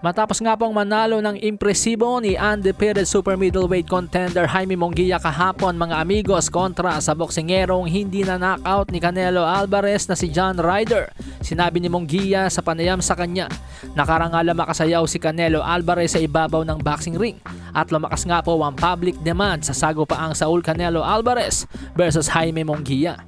Matapos nga pong manalo ng impresibo ni undefeated super middleweight contender Jaime Munguia kahapon mga amigos kontra sa boksingerong hindi na knockout ni Canelo Alvarez na si John Ryder. Sinabi ni Munguia sa panayam sa kanya, nakarangala makasayaw si Canelo Alvarez sa ibabaw ng boxing ring at lumakas nga po ang public demand sa sagupaang Saul Canelo Alvarez versus Jaime Munguia.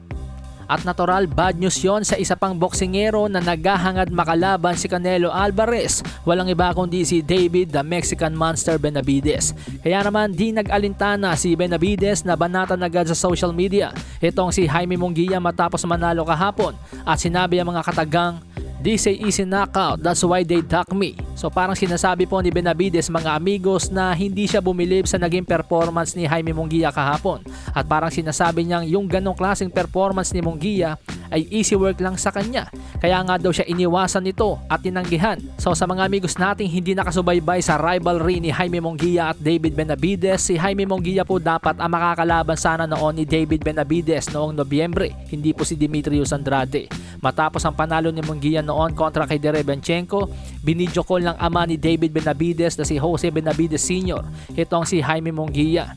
At natural bad news yon sa isa pang boksingero na naghahangad makalaban si Canelo Alvarez. Walang iba kundi si David the Mexican Monster Benavidez. Kaya naman di nag-alintana si Benavidez na banatan agad sa social media itong si Jaime Munguia matapos manalo kahapon at sinabi ang mga katagang, "This is easy knockout, that's why they duck me." So parang sinasabi po ni Benavidez mga amigos na hindi siya bumilib sa naging performance ni Jaime Munguia kahapon. At parang sinasabi niyang yung ganong klaseng performance ni Munguia ay easy work lang sa kanya. Kaya nga daw siya iniwasan nito at tinanggihan. So sa mga amigos nating hindi nakasubaybay sa rivalry ni Jaime Munguia at David Benavidez, si Jaime Munguia po dapat ang makakalaban sana noon ni David Benavidez noong Nobyembre, hindi po si Demetrius Andrade. Matapos ang panalo ni Munguia noon kontra kay Derevenchenko, binidyo call ng ama ni David Benavidez na si Jose Benavidez Sr. Itong si Jaime Munguia.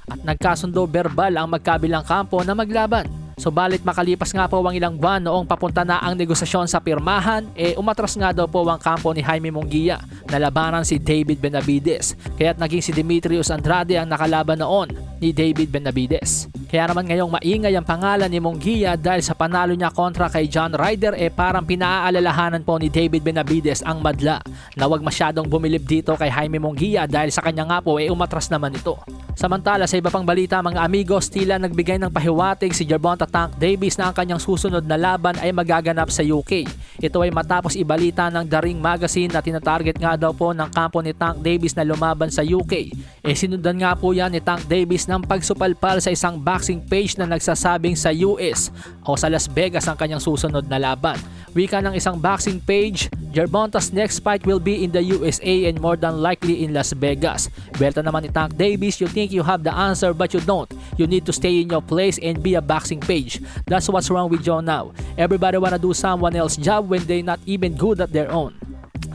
At nagkasundo verbal ang magkabilang kampo na maglaban. Subalit makalipas nga po ang ilang buwan noong papunta na ang negosasyon sa pirmahan, umatras nga daw po ang kampo ni Jaime Munguia na labanan si David Benavidez. Kaya't naging si Demetrius Andrade ang nakalaban noon ni David Benavidez. Kaya naman ngayong maingay ang pangalan ni Munguia dahil sa panalo niya kontra kay John Ryder, parang pinaalalahanan po ni David Benavidez ang madla na wag masyadong bumilib dito kay Jaime Munguia dahil sa kanya nga po umatras naman ito. Samantala sa iba pang balita mga amigos, tila nagbigay ng pahiwatig si Gervonta Tank Davis na ang kanyang susunod na laban ay magaganap sa UK. Ito ay matapos ibalita ng The Ring Magazine na tinatarget nga daw po ng kampo ni Tank Davis na lumaban sa UK. Sinundan nga po yan ni Tank Davis ng pagsupalpal sa isang boxing page na nagsasabing sa US o sa Las Vegas ang kanyang susunod na laban. Wika ng isang boxing page, Gervonta's next fight will be in the USA and more than likely in Las Vegas. Belta naman ni Tank Davis, you think you have the answer but you don't. You need to stay in your place and be a boxing page. That's what's wrong with you now. Everybody wanna do someone else's job when they're not even good at their own.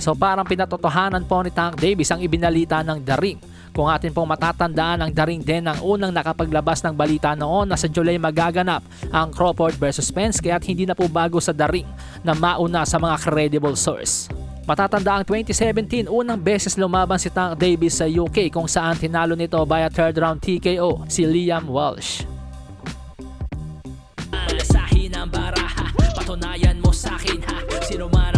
So parang pinatotohanan po ni Tank Davis ang ibinalita ng The Ring. Kung atin pong matatandaan, ang The Ring din ang unang nakapaglabas ng balita noon na sa July magaganap ang Crawford versus Spence, kaya't hindi na po bago sa The Ring na mauna sa mga credible source. Matatanda ang 2017, unang beses lumaban si Tank Davis sa UK kung saan tinalo nito via third round TKO si Liam Walsh. Sa hinang baraha, patunayan mo sa akin ha, sino man